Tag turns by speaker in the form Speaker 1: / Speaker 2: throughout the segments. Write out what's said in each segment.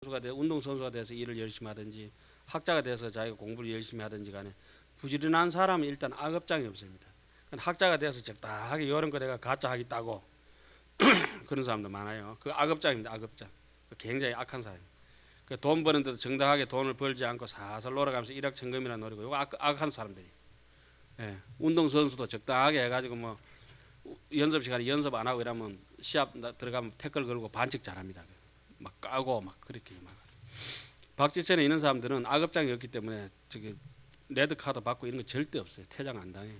Speaker 1: 운동선수가 돼서 일을 열심히 하든지 학자가 돼서 자기가 공부를 열심히 하든지 간에 부지런한 사람은 일단 악업장이 없습니다. 학자가 돼서 적당하게 이런 거 내가 가짜 하기 따고 그런 사람도 많아요. 그 악업장입니다. 악업장. 굉장히 악한 사람. 돈 버는데도 정당하게 돈을 벌지 않고 살살 놀아가면서 일확천금이나 노리고 이거 악한 사람들이. 예. 운동선수도 적당하게 해가지고 뭐 연습 시간에 연습 안 하고 이러면 시합 들어가면 태클 걸고 반칙 잘합니다. 막 까고 막 그렇게 막. 박지천에 있는 사람들은 악업장이 없기 때문에 저기 레드 카드 받고 이런 거 절대 없어요. 퇴장 안 당해요.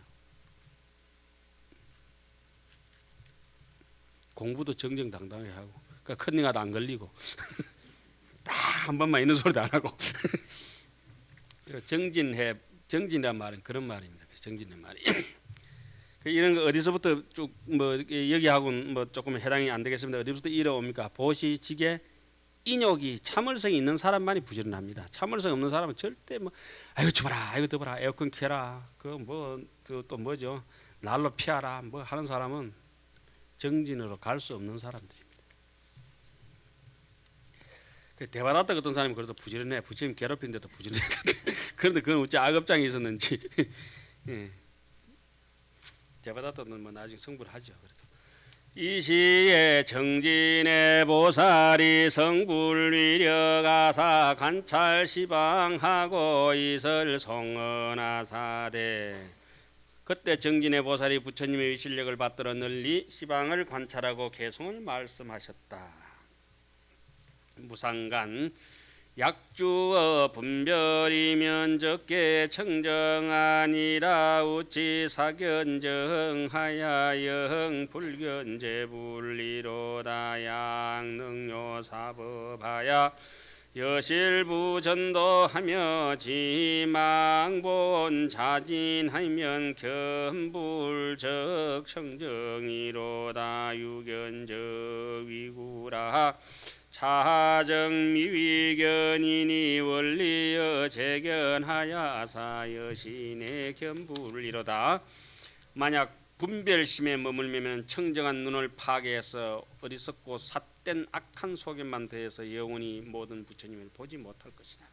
Speaker 1: 공부도 정정당당하게 하고, 그러니까 컨닝하도 안 걸리고, 딱 한 번만 있는 소리도 안 하고. 정진이란 말은 그런 말입니다. 정진의 말이. 이런 거 어디서부터 쭉 뭐 여기하고는 뭐 조금 해당이 안 되겠습니다. 어디서부터 이어옵니까? 보시, 지게, 인욕이 참을성이 있는 사람만이 부지런합니다. 참을성 없는 사람은 절대 뭐 아이고 쳐봐라, 아이고 더봐라, 에어컨 켜라, 그 뭐 또 뭐죠, 난로 피하라, 뭐 하는 사람은 정진으로 갈 수 없는 사람들입니다. 대바다다 어떤 사람이 그래도 부지런해, 부처님 괴롭힌데도 부지런해. 그런데 그건 어째 악업장이 있었는지. 예. 대바다는 뭐 나중에 성불을 하죠. 그래도. 이 시에 정진의 보살이 성불위력아사 관찰 시방하고 이설 송언하사대. 그때 정진의 보살이 부처님의 위실력을 받들어 널리 시방을 관찰하고 개송을 말씀하셨다. 무상간 약주어 분별이면 적게 청정하니라 우치 사견정하야 영 불견제불리로다 양능요 사법하야 여실부 전도하며 지망본 자진하면 견불적 청정이로다 유견적 위구라 차정미위견이니 원리여 재견하야사 여신의 견불이로다. 만약 분별심에 머물면 청정한 눈을 파괴해서 어리석고 삿된 악한 속에만 대해서 영원히 모든 부처님을 보지 못할 것이다.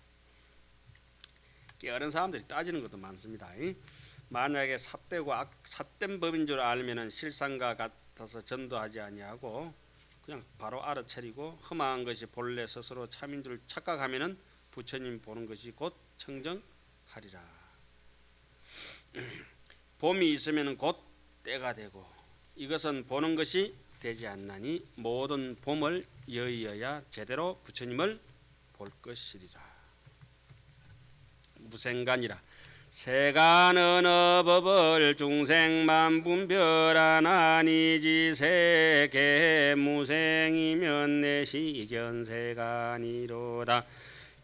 Speaker 1: 깨어른 사람들이 따지는 것도 많습니다. 만약에 삿되고 삿된 법인 줄 알면 실상과 같아서 전도하지 아니하고 그냥 바로 알아차리고 험한 것이 본래 스스로 참인 줄 착각하면은 부처님 보는 것이 곧 청정하리라. 봄이 있으면 곧 때가 되고 이것은 보는 것이 되지 않나니 모든 봄을 여의어야 제대로 부처님을 볼 것이리라. 무생간이라. 세간은 어법을 중생만 분별하나니지 세계 무생이면 내시견세간이로다.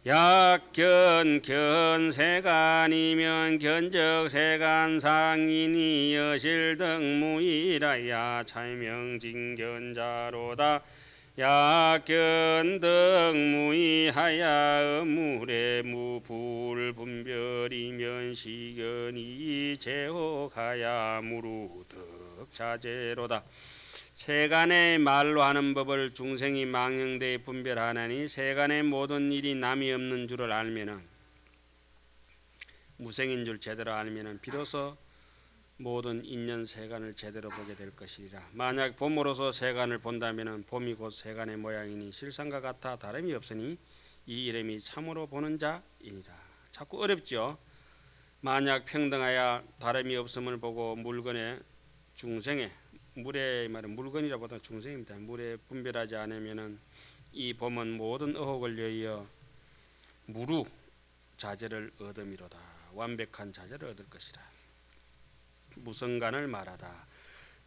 Speaker 1: 약견 견세간이면 견적세간상이니 여실등 무이라야 차명진견자로다. 약견등 무이하야 어물의 무불분별이면 시견이 제혹하야 무루득 자제로다. 세간의 말로 하는 법을 중생이 망령되이 분별하나니 세간의 모든 일이 남이 없는 줄을 알면은 무생인 줄 제대로 알면은 비로소 모든 인연 세간을 제대로 보게 될 것이라. 만약 봄으로서 세간을 본다면은 봄이 곧 세간의 모양이니 실상과 같아 다름이 없으니 이 이름이 참으로 보는 자이니라. 자꾸 어렵죠. 만약 평등하여 다름이 없음을 보고 물건의 중생의 물의 말은 물건이라보다 중생입니다. 물에 분별하지 않으면은 이 봄은 모든 의혹을 여의어 무루 자제를 얻음이로다. 완벽한 자제를 얻을 것이라. 무성간을 말하다.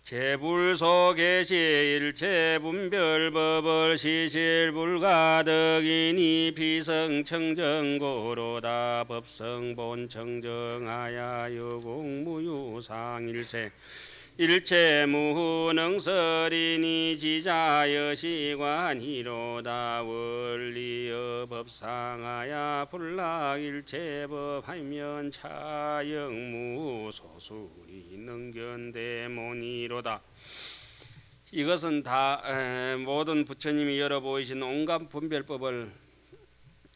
Speaker 1: 제불속계시 일체분별법을 시실불가득이니 비성청정고로다. 법성본청정하야 여공무유상일세 일체무능설이니 지자여시관이로다. 원리여 법상하야 불락일체법하면 차영무소술이 능견대모니로다. 이것은 다 모든 부처님이 열어 보이신 온갖 분별법을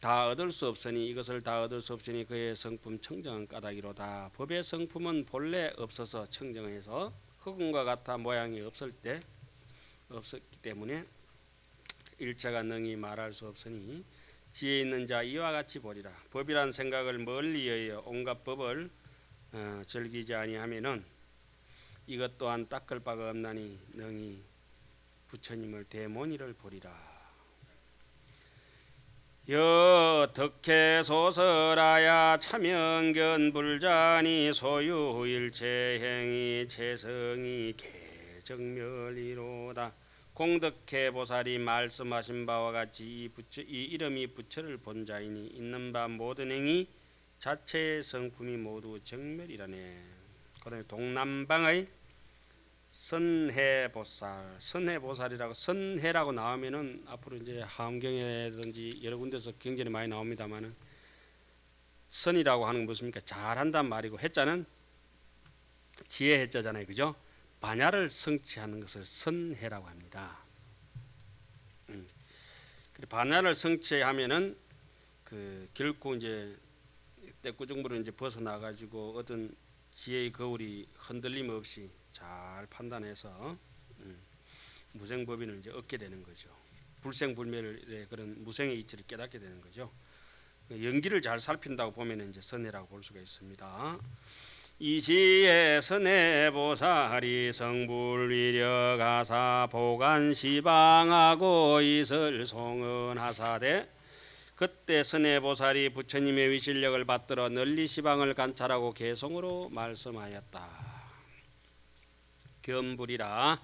Speaker 1: 다 얻을 수 없으니 이것을 다 얻을 수 없으니 그의 성품 청정한 까닭이로다. 법의 성품은 본래 없어서 청정해서 흑음과 같아 모양이 없었기 때문에 일체가 능히 말할 수 없으니 지혜 있는 자 이와 같이 보리라. 법이란 생각을 멀리 여여 온갖 법을 즐기지 아니하면은 이것 또한 닦을 바가 없나니 능히 부처님을 대모니를 보리라. 여덕해 소설하야 차명견 불자니 소유일체행이 체성이 개정멸이로다. 공덕해 보살이 말씀하신 바와 같이 이 이름이 부처를 본 자이니 있는 바 모든 행위 자체의 성품이 모두 정멸이라네. 그다음에 동남방의 선해보살, 선해보살이라고 선해라고 나오면은 앞으로 이제 함경에든지 여러 군데서 경전이 많이 나옵니다만은 선이라고 하는 건 무엇입니까? 잘한단 말이고 해자는 지혜 해자잖아요, 그죠? 반야를 성취하는 것을 선해라고 합니다. 반야를 성취하면은 결코 이제 떼꾸중부를 이제 벗어나 가지고 어떤 지혜의 거울이 흔들림 없이 잘 판단해서 무생법인을 이제 얻게 되는 거죠. 불생불멸의 그런 무생의 이치를 깨닫게 되는 거죠. 연기를 잘 살핀다고 보면 이제 선해라고 볼 수가 있습니다. 이시에 선해보살이 성불위력하사 보관시방하고 이설 송언하사대 그때 선해보살이 부처님의 위실력을 받들어 널리 시방을 관찰하고 개송으로 말씀하였다. 겸불이라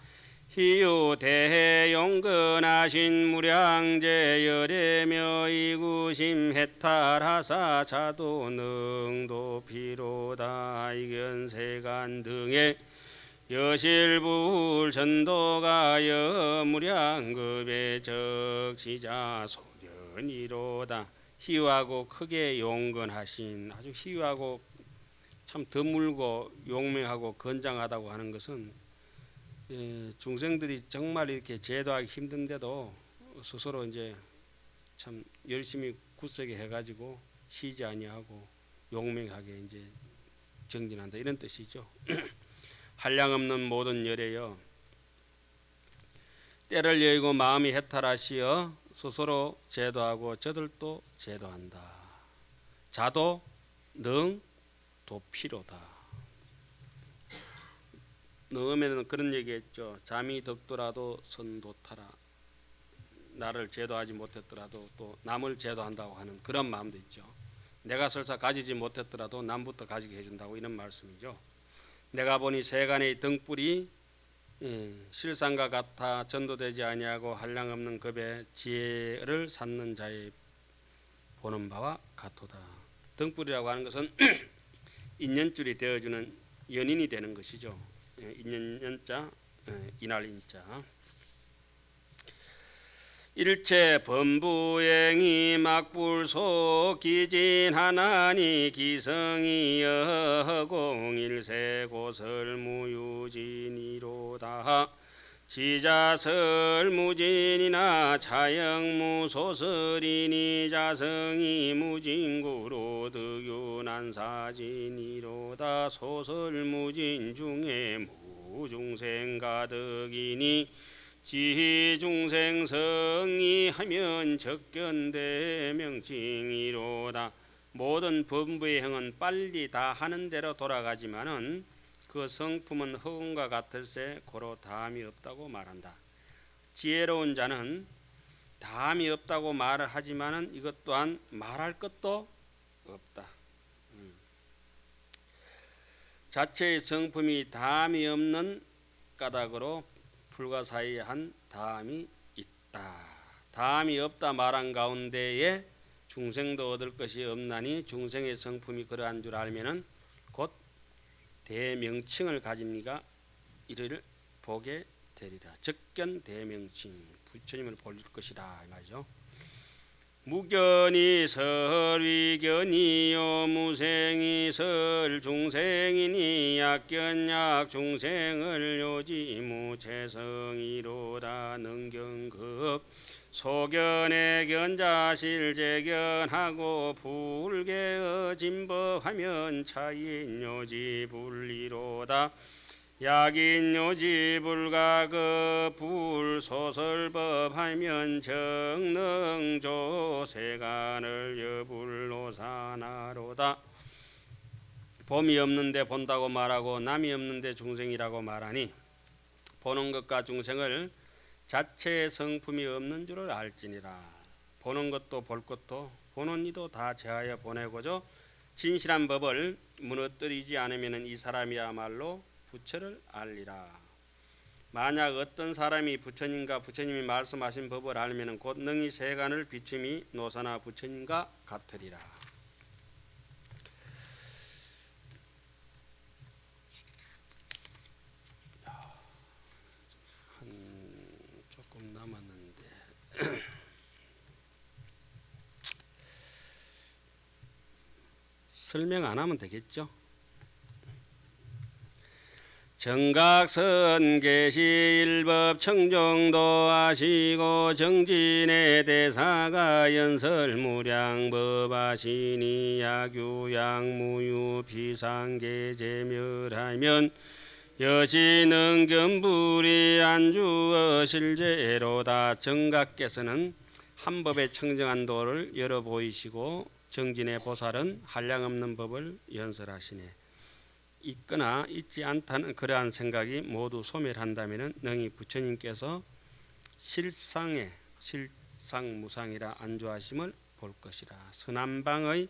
Speaker 1: 희유 대해 용근하신 무량제 열애며 이구심 해탈하사 자도 능도 피로다 이견세간 등의 여실불 전도가 여무량급의 적시자 소견이로다. 희유하고 크게 용근하신 아주 희유하고 참 드물고 용맹하고 건장하다고 하는 것은 중생들이 정말 이렇게 제도하기 힘든데도 스스로 이제 참 열심히 굳세게 해가지고 쉬지 아니하고 용맹하게 이제 정진한다 이런 뜻이죠. 한량없는 모든 열애여 때를 여의고 마음이 해탈하시어 스스로 제도하고 저들도 제도한다. 자도 능 도피로다. 너음에는 그런 얘기했죠. 잠이 덕더라도 선도타라. 나를 제도하지 못했더라도 또 남을 제도한다고 하는 그런 마음도 있죠. 내가 설사 가지지 못했더라도 남부터 가지게 해준다고 이런 말씀이죠. 내가 보니 세간의 등불이 실상과 같아 전도되지 아니하고 한량없는 급의 지혜를 찾는 자의 보는 바와 같도다. 등불이라고 하는 것은 인연줄이 되어주는 연인이 되는 것이죠. 인연연자 이날인자 일체 범부행이 막불소 기진하나니 기성이 여공일세 고설무유진이로다. 지자설무진이나 차영무소설이니 자성이 무진구로 득유난사진이로다. 소설무진 중에 무중생 가득이니 지중생성이 하면 적견대명칭이로다. 모든 범부의 행은 빨리 다 하는 대로 돌아가지만은 그 성품은 허공과 같을세 고로 다함이 없다고 말한다. 지혜로운 자는 다함이 없다고 말을 하지만은 이것 또한 말할 것도 없다. 자체의 성품이 다함이 없는 까닭으로 불가사의한 다함이 있다. 다함이 없다 말한 가운데에 중생도 얻을 것이 없나니 중생의 성품이 그러한 줄 알면은 곧 대명칭을 가진 이가 이를 보게 되리라. 적견 대명칭 부처님을 볼 것이다 이 말이죠. 무견이 설위견이요 무생이 설 중생이니 약견약 중생을 요지무체성이로다. 능경급 소견의 견자실 재견하고 불개의 진법하면 차인요지 불리로다. 약인요지 불가그 불소설법하면 정능조 세간을 여불노사나로다. 봄이 없는데 본다고 말하고 남이 없는데 중생이라고 말하니 보는 것과 중생을 자체의 성품이 없는 줄을 알지니라. 보는 것도 볼 것도 보는 이도 다 제하여 보내고죠. 진실한 법을 무너뜨리지 않으면 이 사람이야말로 부처를 알리라. 만약 어떤 사람이 부처님과 부처님이 말씀하신 법을 알면 곧 능히 세간을 비춤이 노사나 부처님과 같으리라. 조금 남았는데 설명 안 하면 되겠죠? 정각선 계시 일법 청정도 하시고 정진의 대사가 연설무량 법하시니 야규양무유 비상계제멸하면 여신은 견불이 안주어 실제로다. 정각께서는 한 법의 청정한 도를 열어 보이시고 정진의 보살은 한량없는 법을 연설하시네. 있거나 있지 않다는 그러한 생각이 모두 소멸한다면 능히 부처님께서 실상무상이라 안주하심을 볼 것이라. 선한방의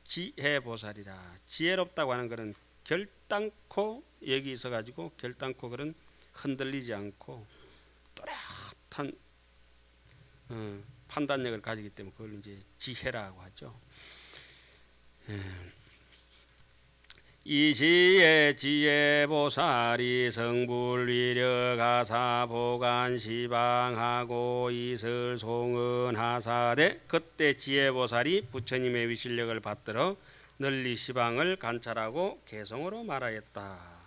Speaker 1: 지혜보살이라. 지혜롭다고 하는 것은 결단코 여기 있어가지고 결단코 그런 흔들리지 않고 또렷한 판단력을 가지기 때문에 그걸 이제 지혜라고 하죠. 이시의 지혜보살이 성불위력하사 보관시방하고 이슬 송은하사되 그때 지혜보살이 부처님의 위실력을 받들어 널리 시방을 관찰하고 개성으로 말하였다.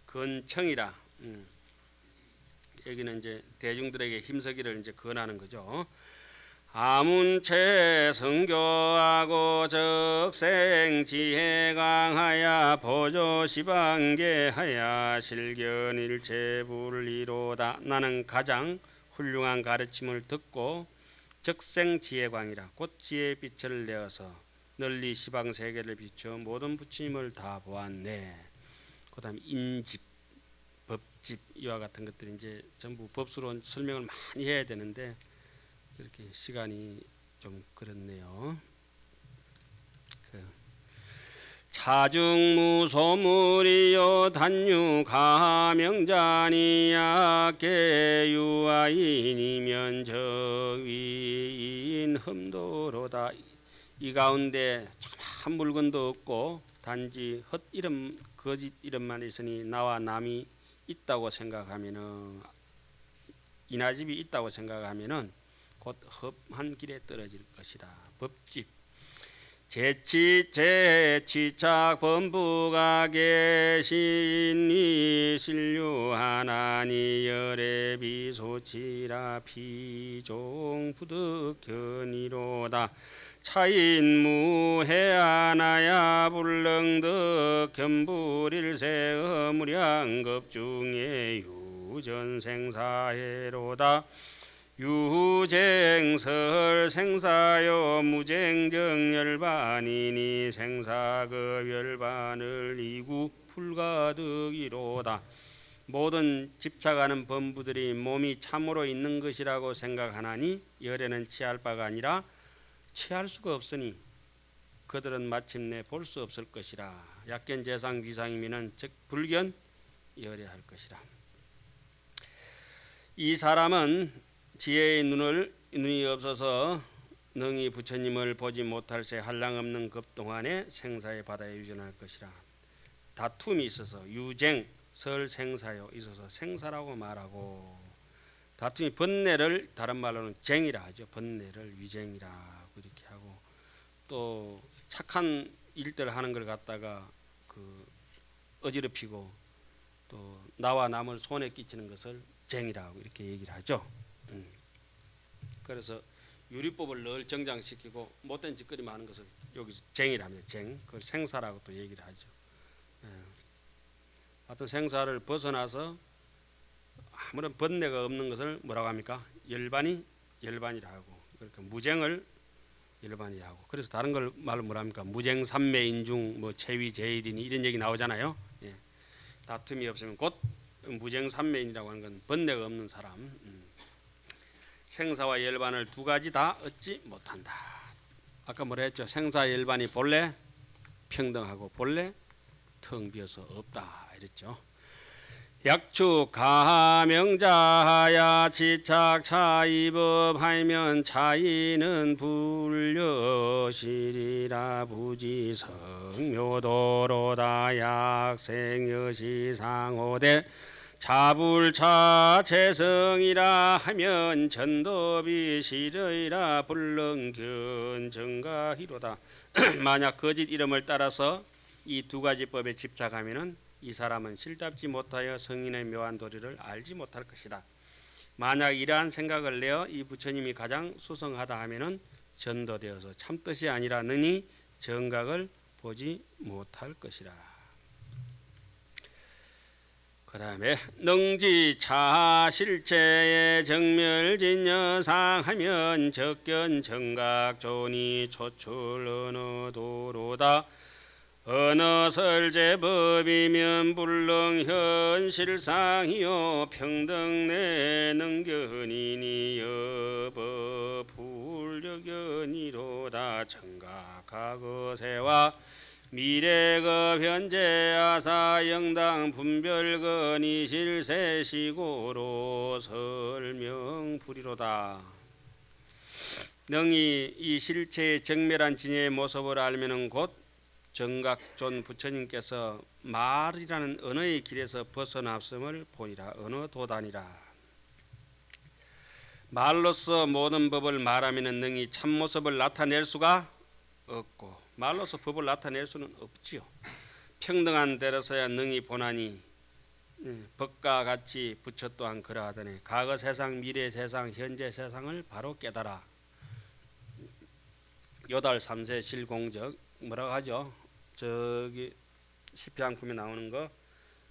Speaker 1: 근청이라. 여기는 이제 대중들에게 힘쓰기를 이제 권하는 거죠. 아문체 성교하고 적생 지혜 강하야 보조 시방계하야 실견일체 불리로다. 나는 가장 훌륭한 가르침을 듣고 적생 지혜광이라 곧 지혜의 빛을 내어서 널리 시방 세계를 비춰 모든 부처님을 다 보았네. 그다음 인집, 법집 이와 같은 것들이 이제 전부 법수로 설명을 많이 해야 되는데 이렇게 시간이 좀 그렇네요. 차중무소물이요 단유가명자니야 계유아인이면 저위인 흠도로다. 이 가운데 참 물건도 없고 단지 헛 이름 거짓 이름만 있으니 나와 남이 있다고 생각하면은 이나집이 있다고 생각하면은 곧 험한 길에 떨어질 것이다. 법집 제치착 범부가 계시니 신류하나니 열애 비소치라 피종 부득견이로다. 차인무해하나야 불능득 견불일세 어무량급중에 유전생사해로다. 유쟁설 생사여 무쟁정열반이니 생사급 열반을 이구 불가득이로다. 모든 집착하는 범부들이 몸이 참으로 있는 것이라고 생각하나니 열애는 취할 바가 아니라 취할 수가 없으니 그들은 마침내 볼 수 없을 것이라. 약견재상 비상이면은 즉 불견 열애할 것이라. 이 사람은 지혜의 눈이 없어서 능히 부처님을 보지 못할 새 한량없는 급 동안에 생사의 바다에 유전할 것이라. 다툼이 있어서 유쟁 설생사요 있어서 생사라고 말하고 다툼이 번뇌를 다른 말로는 쟁이라 하죠. 번뇌를 위쟁이라고 이렇게 하고 또 착한 일들을 하는 걸 갖다가 어지럽히고 또 나와 남을 손에 끼치는 것을 쟁이라고 이렇게 얘기를 하죠. 그래서 유리법을 늘 정장시키고 못된 짓거리 많은 것을 여기서 쟁이랍니다. 쟁. 그걸 생사라고 또 얘기를 하죠. 예. 하여튼 생사를 벗어나서 아무런 번뇌가 없는 것을 뭐라고 합니까? 열반이라 하고, 그러니까 무쟁을 열반이 하고. 그래서 다른 걸 말로 뭐라 합니까? 무쟁삼매인중 뭐 체위제일이니 이런 얘기 나오잖아요. 예. 다툼이 없으면 곧 무쟁삼매인이라고 하는 건 번뇌가 없는 사람. 생사와 열반을 두 가지 다 얻지 못한다. 아까 뭐라 했죠? 생사 열반이 본래 평등하고 본래 텅 비어서 없다 이랬죠. 약축 가명자야 지착 차이법 하면 차이는 불려시리라 부지성묘도로다 약생여시상호대 자불차 재성이라 하면 전도비 시려이라 불능견 정가희로다. 만약 거짓 이름을 따라서 이 두 가지 법에 집착하면은 이 사람은 실답지 못하여 성인의 묘한 도리를 알지 못할 것이다. 만약 이러한 생각을 내어 이 부처님이 가장 수성하다 하면은 전도되어서 참뜻이 아니라 능히 정각을 보지 못할 것이라. 그 다음에 능지 차실체의 정멸진여상하면 적견 정각존이 초출 어느 도로다. 어느 설제법이면 불능현실상이요 평등내 능견이니 여법 불력견이로다. 정각하거세와 미래급 현재 아사 영당 분별건이 실세시고로 설명불이로다. 능히 이 실체의 정멸한 진의 모습을 알면은 곧 정각존 부처님께서 말이라는 언어의 길에서 벗어났음을 보니라. 언어 도단이라. 말로서 모든 법을 말하면은 능히 참모습을 나타낼 수가 없고 말로서 법을 나타낼 수는 없지요. 평등한 데로서야 능히 보나니 법과 같이 부처 또한 그러하더니 과거 세상, 미래 세상, 현재 세상을 바로 깨달아. 요달 3세 실공적 뭐라고 하죠? 저기 시편품에 나오는 거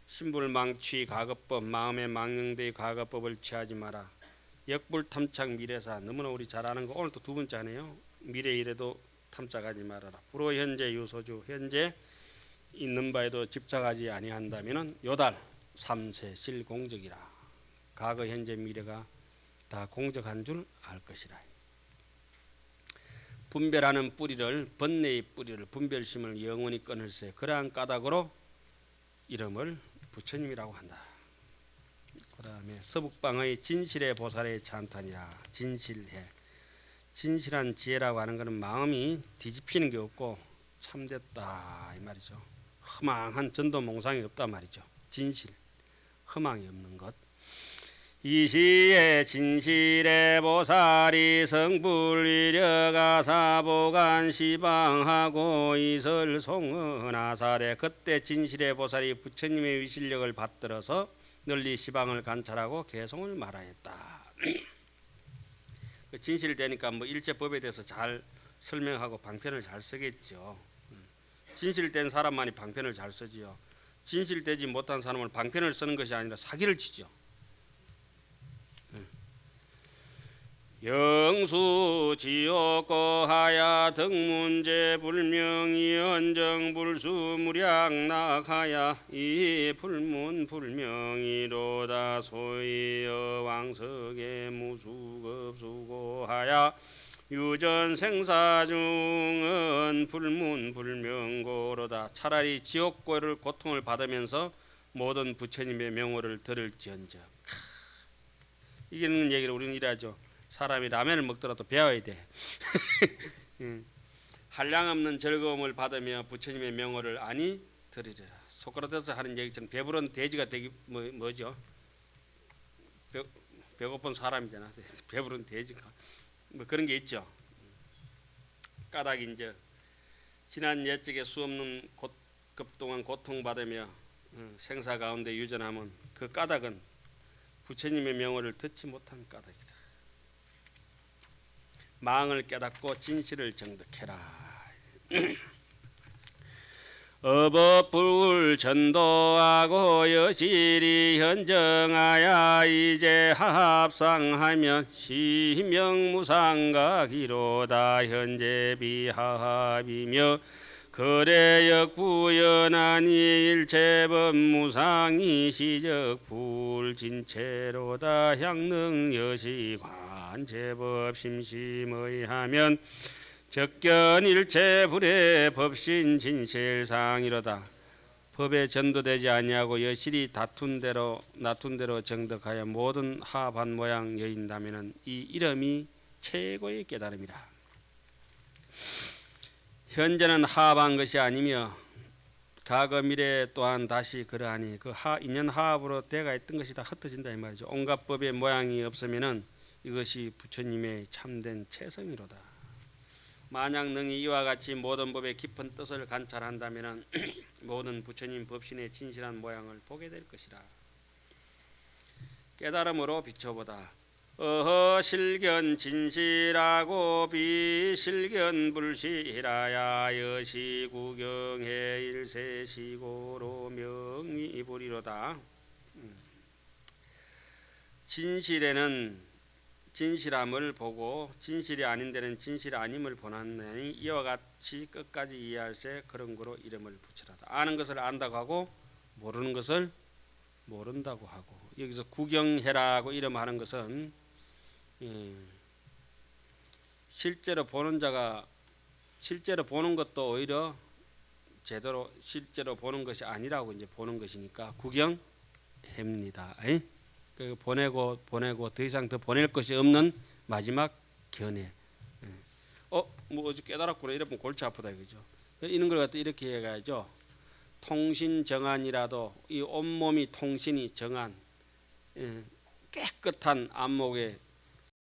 Speaker 1: 신불망취 과거법 마음의 망령되이 과거법을 취하지 마라. 역불탐착 미래사 너무나 우리 잘 아는 거 오늘 또 두 번째 하네요. 미래 일에도 탐착하지 말아라. 불호 현재 유소주 현재 있는 바에도 집착하지 아니한다면은 요달 3세 실공적이라. 과거 현재 미래가 다 공적한 줄 알 것이라. 분별하는 뿌리를 번뇌의 뿌리를 분별심을 영원히 끊을세. 그러한 까닭으로 이름을 부처님이라고 한다. 그 다음에 서북방의 진실의 보살의 찬탄이라. 진실해. 진실한 지혜라고 하는 것은 마음이 뒤집히는 게 없고 참됐다 이 말이죠. 허망한 전도몽상이 없다 말이죠. 진실, 허망이 없는 것. 이시에 진실의 보살이 성불위력아사보간 시방하고 이설 송은아사래. 그때 진실의 보살이 부처님의 위실력을 받들어서 널리 시방을 관찰하고 개송을 말하였다. 진실되니까 뭐 일체법에 대해서 잘 설명하고 방편을 잘 쓰겠죠. 진실된 사람만이 방편을 잘 쓰지요. 진실되지 못한 사람은 방편을 쓰는 것이 아니라 사기를 치죠. 영수 지옥고하야 등문제 불명이 언정불수 무량낙하야 이 불문 불명이로다. 소위 여왕석의 무수급수고하야 유전생사중은 불문 불명고로다. 차라리 지옥고를 고통을 받으면서 모든 부처님의 명호를 들을지언정. 이기는 얘기를 우리는 이래하죠. 사람이 라면을 먹더라도 배워야 돼. 한량없는 즐거움을 받으며 부처님의 명호를 아니 들으리라. 소크라테스 하는 얘기처럼 배부른 돼지가 되기 뭐죠? 배고픈 사람이잖아. 배부른 돼지가 뭐 그런 게 있죠. 까닭이 이제 지난 옛적에 수없는 급동안 고통받으며 생사 가운데 유전하면 그 까닭은 부처님의 명호를 듣지 못한 까닭이다. 망을 깨닫고 진실을 정득해라. 어법불 전도하고 여실이 현정하야 이제 합상하면 시명무상각이로다. 현재 비합이며 거래역 부연하니 일체법무상이 시적 불진체로다. 향능여시관 제법 심심의하면 적견일체 불의 법신 진실상이로다. 법에 전도되지 아니하고 여실히 다툰 대로 정덕하여 모든 합한 모양 여인다면은 이 이름이 최고의 깨달음이라. 현재는 합한 것이 아니며 과거 미래 또한 다시 그러하니 그 인연 하합으로 대가 있던 것이 다 흩어진다 이 말이죠. 온갖 법의 모양이 없으면은 이것이 부처님의 참된 체성이로다. 만약 능히 이와 같이 모든 법의 깊은 뜻을 관찰한다면 모든 부처님 법신의 진실한 모양을 보게 될 것이라. 깨달음으로 비춰보다. 어허 실견 진실하고 비실견 불실하야 여시 구경해 일세시고로 명의불이로다. 진실에는 진실함을 보고 진실이 아닌 데는 진실이 아님을 보았느니 이와 같이 끝까지 이해할세 그런 거로 이름을 붙이라다. 아는 것을 안다고 하고 모르는 것을 모른다고 하고, 여기서 구경해라고 이름하는 것은 실제로 보는 자가 실제로 보는 것도 오히려 제대로 실제로 보는 것이 아니라고 이제 보는 것이니까 구경합니다. 보내고 더 이상 더 보낼 것이 없는 마지막 견해. 뭐 어제 깨달았구나 이러면 골치 아프다 이거죠. 이런 걸 갖다 이렇게 해가야죠. 통신정안이라도 이 온몸이 통신이 정안, 깨끗한 안목의